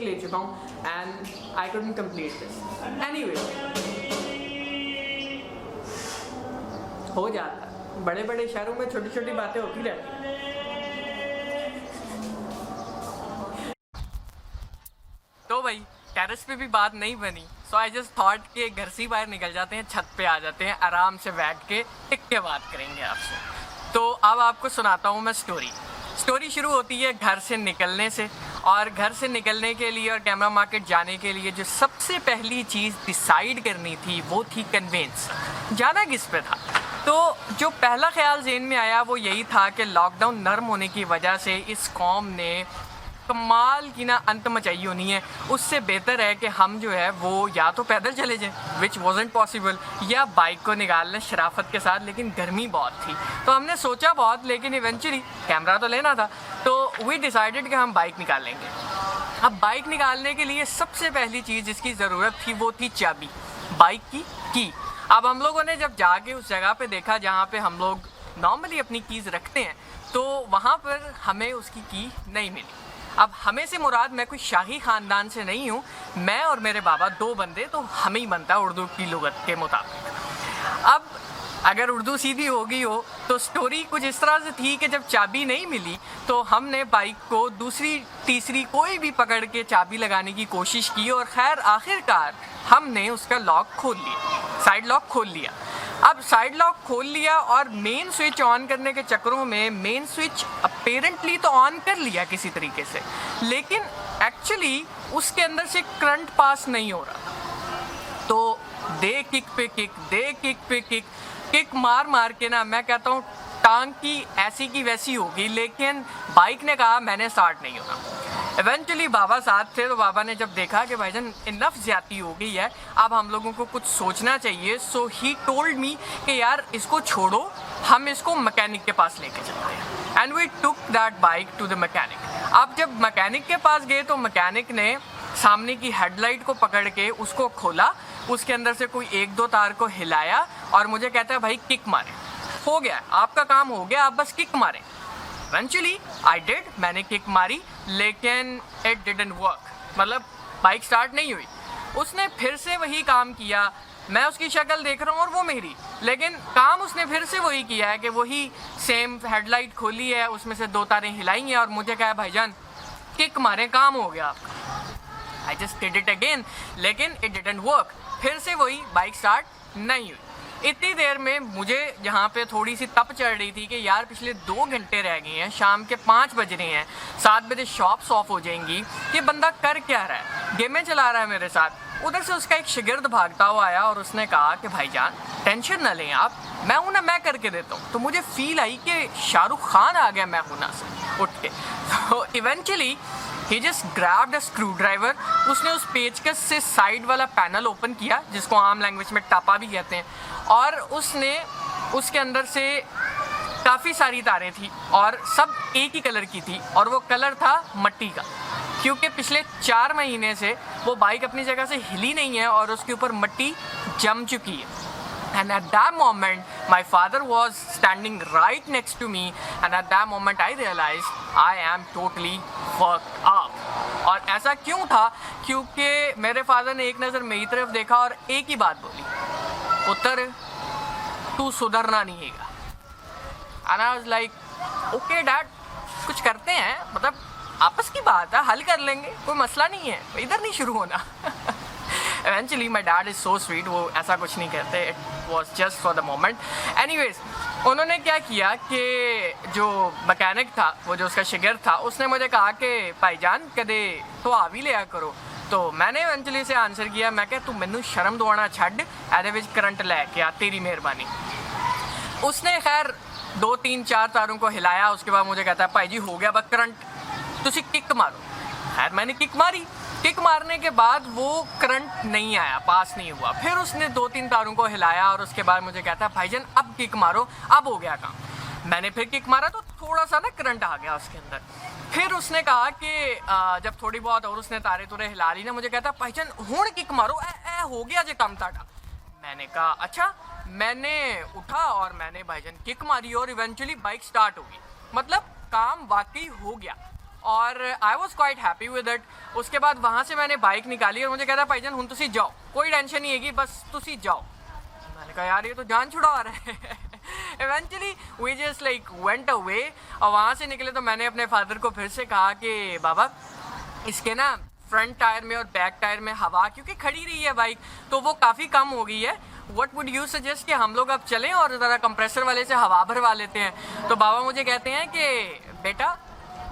Break ले चुका हूँ and I couldn't complete this. Anyway, हो जाता है, बड़े बड़े शहरों में छोटी छोटी बातें होती रहती हैं। तो भाई टेरेस पे भी बात नहीं बनी, सो आई जस्ट थॉट कि घर से ही बाहर निकल जाते हैं, छत पे आ जाते हैं, आराम से बैठ के टिक के बात करेंगे आपसे। तो अब आपको सुनाता हूँ मैं स्टोरी शुरू होती है घर से निकलने से, और घर से निकलने के लिए और कैमरा मार्केट जाने के लिए जो सबसे पहली चीज़ डिसाइड करनी थी वो थी कन्वेंस, जाना किस पे था। तो जो पहला ख्याल ज़हन में आया वो यही था कि लॉकडाउन नरम होने की वजह से इस कौम ने कमाल की ना अंत मचाई होनी है, उससे बेहतर है कि हम जो है वो या तो पैदल चले जाएं विच वॉजेंट पॉसिबल, या बाइक को निकाल लें शराफत के साथ, लेकिन गर्मी बहुत थी तो हमने सोचा बहुत, लेकिन इवेंचुअली कैमरा तो लेना था तो वी डिसाइडेड कि हम बाइक निकाल लेंगे। अब बाइक निकालने के लिए सबसे पहली चीज़ जिसकी ज़रूरत थी वो थी चाबी, बाइक की। अब हम लोगों ने जब जाके उस जगह पे देखा जहाँ पे हम लोग नॉर्मली अपनी कीज़ रखते हैं, तो वहाँ पर हमें उसकी की नहीं मिली। अब हमें से मुराद, मैं कोई शाही ख़ानदान से नहीं हूँ, मैं और मेरे बाबा दो बंदे, तो हमें ही बनता है उर्दू की लुगत के मुताबिक। अब अगर उर्दू सीधी हो गई हो तो स्टोरी कुछ इस तरह से थी कि जब चाबी नहीं मिली तो हमने बाइक को दूसरी तीसरी कोई भी पकड़ के चाबी लगाने की कोशिश की, और खैर आखिरकार हमने उसका लॉक खोल लिया, साइड लॉक खोल लिया। अब साइड लॉक खोल लिया और मेन स्विच ऑन करने के चक्करों में मेन स्विच अपेरेंटली तो ऑन कर लिया किसी तरीके से, लेकिन एक्चुअली उसके अंदर से करंट पास नहीं हो रहा। तो दे किक पे किक, किक मार मार के ना, मैं कहता हूँ टांग की ऐसी की वैसी होगी, लेकिन बाइक ने कहा मैंने स्टार्ट नहीं होना। इवेंचुअली बाबा साथ थे, तो बाबा ने जब देखा कि भाईजान इनफ ज़्यादती हो गई है, अब हम लोगों को कुछ सोचना चाहिए, सो ही टोल्ड मी कि यार इसको छोड़ो, हम इसको मैकेनिक के पास लेके चलते हैं। And we took that bike to the mechanic. अब जब मैकेनिक के पास गए तो मैकेनिक ने सामने की हेडलाइट को पकड़ के उसको खोला, उसके अंदर से कोई एक दो तार को हिलाया और मुझे कहता है भाई किक मारे, हो गया आपका काम हो गया, आप बस किक मारें। इवेंचुअली आई डिड, मैंने किक मारी, लेकिन इट डिडंट वर्क, मतलब बाइक स्टार्ट नहीं हुई। उसने फिर से वही काम किया, मैं उसकी शक्ल देख रहा हूँ और वो मेरी, लेकिन काम उसने फिर से वही किया है कि वही सेम हेडलाइट खोली है, उसमें से दो तारें हिलाई हैं और मुझे कहा भाईजान किक मारें, काम हो गया आपका। I just did it again, लेकिन इट डिडंट वर्क, फिर से वही, बाइक स्टार्ट नहीं हुई। इतनी देर में मुझे यहाँ पे थोड़ी सी तप चढ़ रही थी कि यार पिछले 2 घंटे रह गए हैं, शाम के 5 बज रहे हैं, 7 बजे शॉप्स ऑफ हो जाएंगी, ये बंदा कर क्या रहा है, गेमें चला रहा है मेरे साथ। उधर से उसका एक शागिर्द भागता हुआ आया और उसने कहा कि भाईजान टेंशन ना लें आप, मैं हूँ ना, मैं करके देता हूँ। तो मुझे फील आई कि शाहरुख खान आ गया मैं हूँ ना से उठ के। तो eventually he just grabbed a screw driver, उसने उस पेचकस से साइड वाला पैनल ओपन किया, जिसको आम लैंग्वेज में टापा भी कहते हैं, और उसने उसके अंदर से काफ़ी सारी तारें थी और सब एक ही कलर की थी, और वो कलर था मट्टी का, क्योंकि पिछले 4 महीने से वो बाइक अपनी जगह से हिली नहीं है और उसके ऊपर मट्टी जम चुकी है। And at that moment, my father was standing right next to me, and at that moment I realized I am totally fucked up. और ऐसा क्यों था? क्योंकि मेरे फादर ने एक नज़र मेरी तरफ देखा और एक ही बात बोली, पुत्र तू सुधरना नहीं है। And I was like, okay dad, कुछ करते हैं, मतलब आपस की बात है, हल कर लेंगे, कोई मसला नहीं है, इधर नहीं शुरू होना। Eventually my dad is so sweet, वो ऐसा कुछ नहीं कहते, it was just for the moment. Anyways, उन्होंने क्या किया कि जो मैकेनिक था, वो जो उसका शागिर्द था, उसने मुझे कहा कि भाईजान कदे तो आ भी लिया करो। तो मैंने इवेंचुअली से आंसर किया, मैं कहा तू मैनू शर्म दवाना छड्ड, एदे विच करंट लैके आ, तेरी मेहरबानी। उसने खैर 2 3 4 तारों को हिलाया, उसके बाद मुझे कहता है भाई जी हो गया बस करंट, तुसी किक मारो। खैर मैंने किक मारी, किक मारने के बाद वो करंट नहीं आया, पास नहीं हुआ। फिर उसने 2 3 तारों को हिलाया और उसके बाद मुझे कहता है भाईजान अब किक मारो, अब हो गया काम। मैंने फिर किक मारा तो थोड़ा सा ना करंट आ गया उसके अंदर। फिर उसने कहा कि जब थोड़ी बहुत और उसने तारे तुरे हिला ली ना, मुझे कहता भाईजान हुण किक मारो, ए हो गया जे काम ताड़ा। मैंने कहा अच्छा। मैंने उठा और मैंने भाईजान किक मारी और इवेंचुअली बाइक स्टार्ट हो गई, मतलब काम वाकई हो गया। और I was quite happy with it. उसके बाद वहाँ से मैंने बाइक निकाली और मुझे कहता भाईजान हुन तुसी जाओ, कोई टेंशन नहीं हैगी, बस तुसी जाओ। मैंने कहा यार ये तो जान छुड़ा रहा है। Eventually we just like went away, और वहाँ से निकले तो मैंने अपने फादर को फिर से कहा कि बाबा इसके ना फ्रंट टायर में और बैक टायर में हवा क्योंकि खड़ी रही है बाइक तो वो काफ़ी कम हो गई है, व्हाट वुड यू सजेस्ट कि हम लोग अब चलें और ज़रा कंप्रेसर वाले से हवा भरवा लेते हैं। तो बाबा मुझे कहते हैं कि बेटा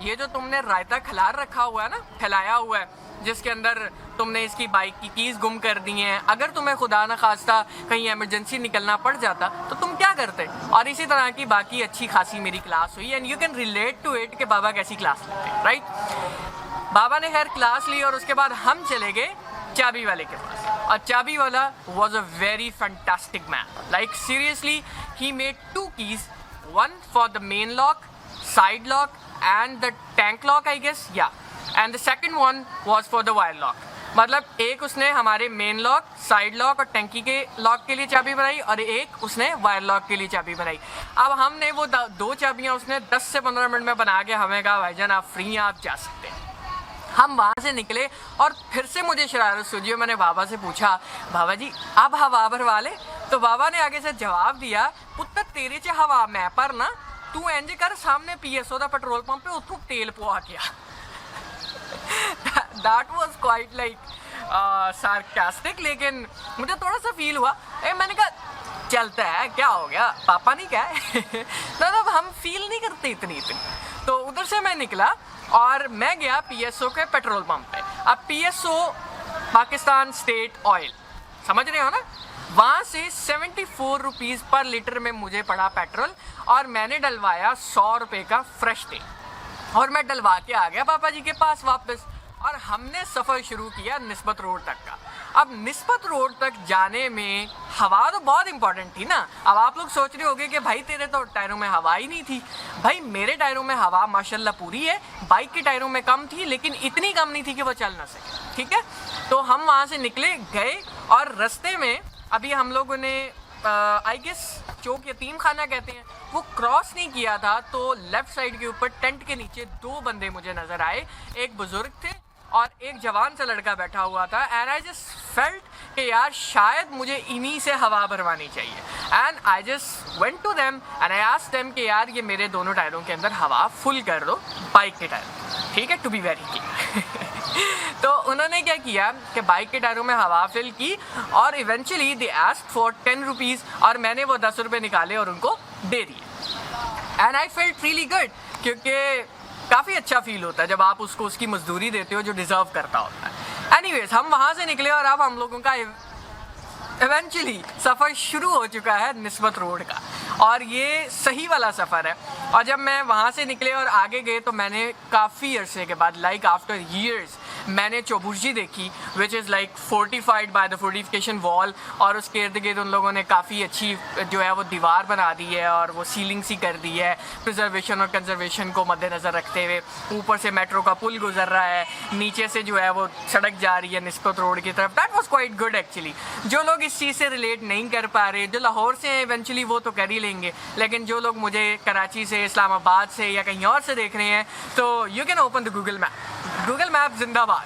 ये जो तुमने रायता खिलार रखा हुआ है ना, फैलाया हुआ है, जिसके अंदर तुमने इसकी बाइक की कीज़ गुम कर दी हैं, अगर तुम्हें खुदा न खास्ता कहीं इमरजेंसी निकलना पड़ जाता तो तुम क्या करते। और इसी तरह की बाकी अच्छी खासी मेरी क्लास हुई and you can relate to it कि बाबा कैसी क्लास लेते हैं, राइट। बाबा ने खैर क्लास ली और उसके बाद हम चले गए चाबी वाले के पास, और चाबी वाला was a very fantastic man, like seriously he made 2 keys, one for the main lock, side lock and the tank lock I guess, yeah, and the second one was for the wire lock। मतलब एक उसने हमारे main lock, side lock और टैंकी के lock के लिए चाबी बनाई और एक उसने वायर लॉक के लिए चाबी बनाई। अब हमने वो 2 चाबियाँ उसने 10 से 15 मिनट में बना के हमें कहा भाईजान आप फ्री हैं, आप जा सकते हैं। हम वहाँ से निकले और फिर से मुझे शरारत सूझी, मैंने बाबा से पूछा बाबा जी अब हवा भरवा ले। तो बाबा ने आगे से जवाब दिया पुत्र तेरे च हवा मैं पर ना, तू इंज कर सामने PSO का पेट्रोल पंप है उतों तेल पवा के आ। That was quite like sarcastic, लेकिन मुझे थोड़ा सा फील हुआ। मैंने कहा चलता है क्या हो गया, पापा नहीं क्या है। मतलब हम फील नहीं करते इतनी। तो उधर से मैं निकला और मैं गया PSO के पेट्रोल पंप पे। अब PSO पाकिस्तान स्टेट ऑयल, समझ रहे हो ना, वहाँ से 74 रुपीज़ पर लीटर में मुझे पड़ा पेट्रोल और मैंने डलवाया 100 रुपये का फ्रेश तेल और मैं डलवा के आ गया पापा जी के पास वापस। और हमने सफ़र शुरू किया निस्बत रोड तक का। अब निस्बत रोड तक जाने में हवा तो बहुत इंपॉर्टेंट थी ना। अब आप लोग सोच रहे होंगे कि भाई तेरे तो टायरों में हवा ही नहीं थी। भाई मेरे टायरों में हवा माशाल्लाह पूरी है, बाइक के टायरों में कम थी लेकिन इतनी कम नहीं थी कि वो चल ना सके, ठीक है। तो हम वहाँ से निकले गए और रास्ते में अभी हम लोगों ने आई गेस चौक यतीम खाना कहते हैं वो क्रॉस नहीं किया था, तो लेफ़्ट साइड के ऊपर टेंट के नीचे 2 बंदे मुझे नज़र आए, एक बुज़ुर्ग थे और एक जवान सा लड़का बैठा हुआ था। एंड आई जस्ट फेल्ट कि यार शायद मुझे इन्हीं से हवा भरवानी चाहिए। And I just went to them and I asked them कि यार ये मेरे दोनों टायरों के अंदर हवा फुल कर दो, बाइक के टायर, ठीक है, टू बी वेरी क्लियर। तो उन्होंने क्या किया कि बाइक के टायरों में हवा फिल की और eventually they asked for 10 rupees और मैंने वो 10 रुपये निकाले और उनको दे दिए। And I felt really good, क्योंकि काफ़ी अच्छा फील होता है जब आप उसको उसकी मजदूरी देते हो जो डिज़र्व करता होता है। एनीवेज हम वहाँ से निकले और अब हम लोगों का इवेंचुअली सफ़र शुरू हो चुका है निस्बत रोड का, और ये सही वाला सफ़र है। और जब मैं वहाँ से निकले और आगे गए तो मैंने काफ़ी अरसे के बाद लाइक आफ्टर ईयर्स मैंने चौबुर्जी देखी which is like fortified by the fortification wall, और उसके इर्द गिर्द उन लोगों ने काफ़ी अच्छी जो है वो दीवार बना दी है और वो सीलिंग सी कर दी है प्रिजर्वेशन और कंजर्वेशन को मद्देनज़र रखते हुए। ऊपर से मेट्रो का पुल गुजर रहा है, नीचे से जो है वो सड़क जा रही है निस्बत रोड की तरफ। That was quite good actually. जो लोग इस चीज़ से रिलेट नहीं कर पा रहे, जो लाहौर से हैं इवेंचुअली वो तो कर ही लेंगे, लेकिन जो लोग मुझे कराची से, इस्लामाबाद से या कहीं और से देख रहे हैं तो you can open the Google map जिंदाबाद।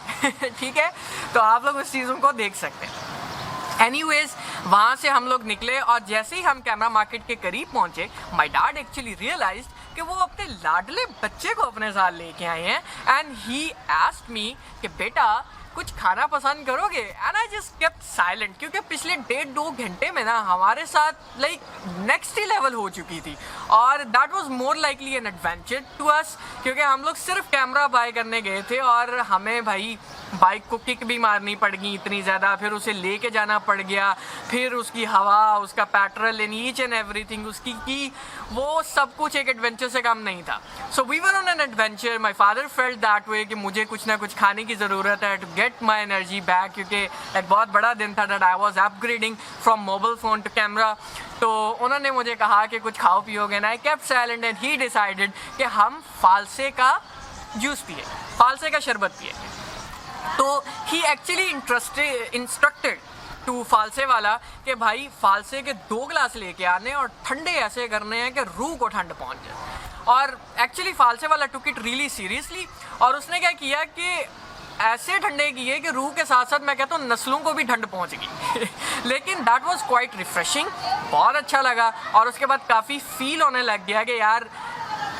ठीक है, तो आप लोग उस चीज़ों को देख सकते हैं। एनीवेज वहाँ से हम लोग निकले और जैसे ही हम कैमरा मार्केट के करीब पहुँचे माय डैड एक्चुअली रियलाइज्ड कि वो अपने लाडले बच्चे को अपने साथ लेके आए हैं एंड ही आस्क्ड मी कि बेटा कुछ खाना पसंद करोगे। And I just kept silent, क्योंकि पिछले 1.5-2 घंटे में ना हमारे साथ लाइक नेक्स्ट ही लेवल हो चुकी थी और that was more likely an adventure to us, क्योंकि हम लोग सिर्फ कैमरा बाय करने गए थे और हमें भाई बाइक को किक भी मारनी पड़ गई इतनी ज़्यादा, फिर उसे लेके जाना पड़ गया, फिर उसकी हवा, उसका petrol in each and everything उसकी की, वो सब कुछ एक एडवेंचर से कम नहीं था। So we were on an adventure. My father felt that way कि मुझे कुछ ना कुछ खाने की ज़रूरत है to get my energy back, क्योंकि एक बहुत बड़ा दिन था that I was upgrading from mobile phone to camera. तो उन्होंने मुझे कहा कि कुछ खाओ पियोगे ना। I kept silent and he decided कि हम फालसे का जूस पिए, फालसे का शरबत पिए। तो ही एक्चुअली इंस्ट्रक्टेड टू फालसे वाला कि भाई फालसे के 2 गिलास लेके आने और ठंडे ऐसे करने हैं कि रूह को ठंड पहुंच जाए। और एक्चुअली फालसे वाला टुक इट रियली सीरियसली, और उसने क्या किया कि ऐसे ठंडे किए कि रूह के साथ साथ मैं कहता हूँ नस्लों को भी ठंड पहुँच गई लेकिन दैट वाज क्वाइट रिफ्रेशिंग, बहुत अच्छा लगा। और उसके बाद काफ़ी फील होने लग गया कि यार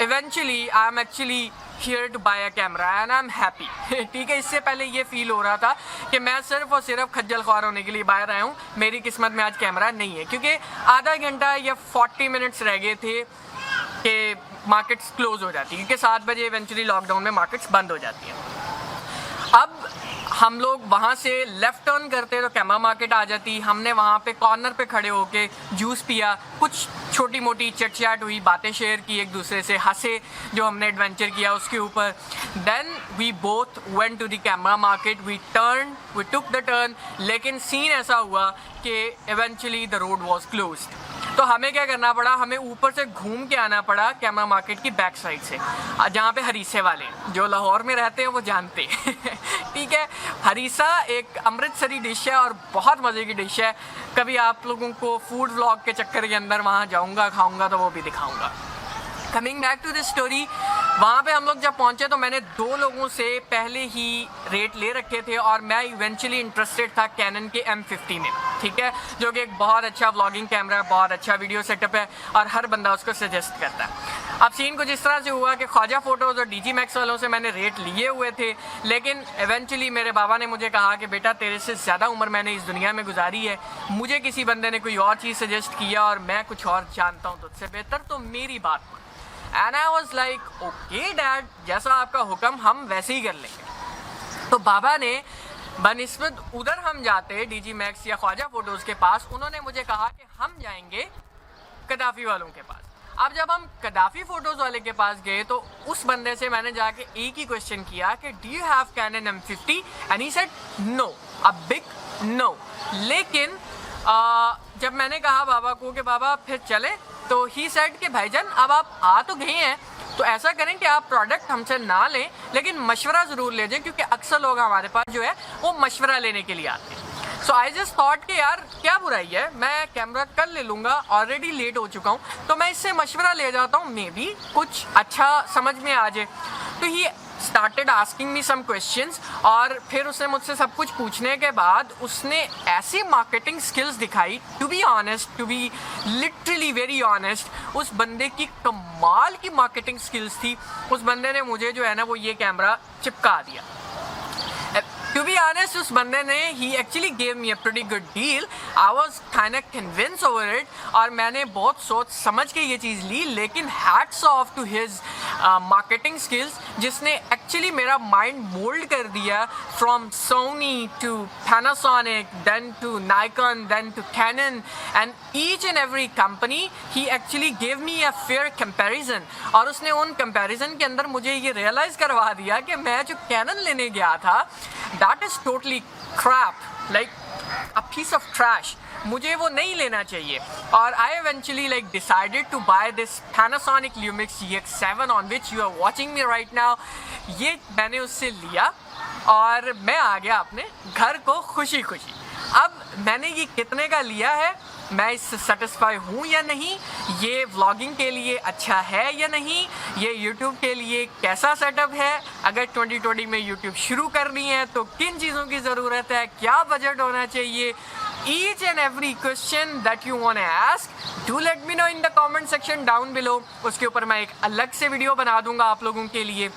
eventually I am actually here to buy a camera and I am happy. ठीक है, इससे पहले ये फील हो रहा था कि मैं सिर्फ और सिर्फ खज्जल ख्वार होने के लिए बाहर आया हूँ, मेरी किस्मत में आज कैमरा नहीं है, क्योंकि आधा घंटा या 40 मिनट्स रह गए थे कि मार्केट्स क्लोज हो जाती है, क्योंकि 7 बजे इवेंचुअली लॉकडाउन में मार्केट्स बंद हो जाती हैं। अब हम लोग वहाँ से लेफ़्ट टर्न करते तो कैमरा मार्केट आ जाती, हमने वहाँ पे कॉर्नर पे खड़े होके जूस पिया, कुछ छोटी मोटी चट चाट हुई, बातें शेयर की, एक दूसरे से हंसे जो हमने एडवेंचर किया उसके ऊपर। Then we both went to the camera market, we took the turn, लेकिन सीन ऐसा हुआ कि eventually the road was closed. तो हमें क्या करना पड़ा, हमें ऊपर से घूम के आना पड़ा कैमरा मार्केट की बैक साइड से, जहाँ पे हरीसे वाले जो लाहौर में रहते हैं वो जानते हैं ठीक है, हरीसा एक अमृतसरी डिश है और बहुत मज़े की डिश है। कभी आप लोगों को फूड व्लॉग के चक्कर के अंदर वहाँ जाऊँगा, खाऊँगा तो वो भी दिखाऊँगा। Coming back to this story, वहाँ पे हम लोग जब पहुँचे तो मैंने 2 लोगों से पहले ही रेट ले रखे थे और मैं इवेंचुअली इंटरेस्टेड था कैनन के M50 में, ठीक है, जो कि एक बहुत अच्छा व्लॉगिंग कैमरा है, बहुत अच्छा वीडियो सेटअप है और हर बंदा उसको सजेस्ट करता है। अब सीन कुछ इस तरह से हुआ कि ख्वाजा फ़ोटोज़ और DG मैक्स वालों से मैंने रेट लिए हुए थे, लेकिन इवेंचुअली मेरे बाबा ने मुझे कहा कि बेटा तेरे से ज़्यादा उम्र मैंने इस दुनिया में गुजारी है, मुझे किसी बंदे ने कोई और चीज़ सजेस्ट किया और मैं कुछ और जानता हूँ तुझसे बेहतर, तो मेरी बात मान। And I was like okay dad, जैसा आपका हुक्म हम वैसे ही कर लेंगे। तो बाबा ने बनिस्बत उधर हम जाते DG मैक्स या ख्वाजा फ़ोटोज़ के पास, उन्होंने मुझे कहा कि हम जाएंगे कदाफ़ी वालों के पास। अब जब हम कदाफ़ी फ़ोटोज़ वाले के पास गए तो उस बंदे से मैंने जाके एक ही क्वेश्चन किया कि do you have Canon M50 and he said no, a big no. लेकिन जब मैंने कहा बाबा को कि बाबा फिर चले, तो ही सेड कि भाईजान अब आप आ तो गए हैं तो ऐसा करें कि आप प्रोडक्ट हमसे ना लें लेकिन मशवरा ज़रूर ले जाएं, क्योंकि अक्सर लोग हमारे पास जो है वो मशवरा लेने के लिए आते हैं। सो आई जस्ट थॉट कि यार क्या बुराई है, मैं कैमरा कल ले लूँगा, ऑलरेडी लेट हो चुका हूँ, तो मैं इससे मशवरा ले जाता हूँ, मे बी कुछ अच्छा समझ में आ जाए। तो he started asking me some questions और फिर उसने मुझसे सब कुछ पूछने के बाद उसने ऐसी मार्केटिंग स्किल्स दिखाई, to be honest, to be literally very honest, उस बंदे की कमाल की मार्केटिंग स्किल्स थी। उस बंदे ने मुझे जो है ना वो ये कैमरा चिपका दिया। To be honest, उस बंदे ने he actually gave me a pretty good deal. I was kind of convinced over it और मैंने बहुत सोच समझ के ये चीज़ ली, लेकिन hats off to his marketing skills जिसने actually मेरा mind mold कर दिया from Sony to Panasonic, then to Nikon, then to Canon and each and every company he actually gave me a fair comparison और उसने उन comparison के अंदर मुझे ये realize करवा दिया कि मैं जो Canon लेने गया था that is totally crap, like a piece of trash. मुझे वो नहीं लेना चाहिए और I eventually like decided to buy this Panasonic Lumix GX7 on which you are watching me right now. ये मैंने उससे लिया और मैं आ गया अपने घर को खुशी खुशी। अब मैंने ये कितने का लिया है, मैं इससे सेटिस्फाई हूँ या नहीं, ये व्लॉगिंग के लिए अच्छा है या नहीं, ये यूट्यूब के लिए कैसा सेटअप है, अगर 2020 में यूट्यूब शुरू करनी है तो किन चीज़ों की ज़रूरत है, क्या बजट होना चाहिए, each and every question that you want to ask, do let me know in the comment section down below. उसके ऊपर मैं एक अलग से वीडियो बना दूंगा आप लोगों के लिए।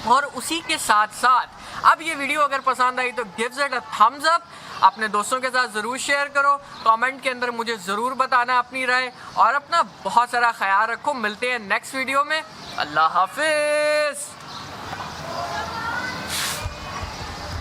और उसी के साथ साथ अब ये वीडियो अगर पसंद आई तो gives it a thumbs up, अपने दोस्तों के साथ ज़रूर शेयर करो, कमेंट के अंदर मुझे ज़रूर बताना अपनी राय और अपना बहुत सारा ख्याल रखो। मिलते हैं नेक्स्ट वीडियो में। अल्लाह हाफिज़।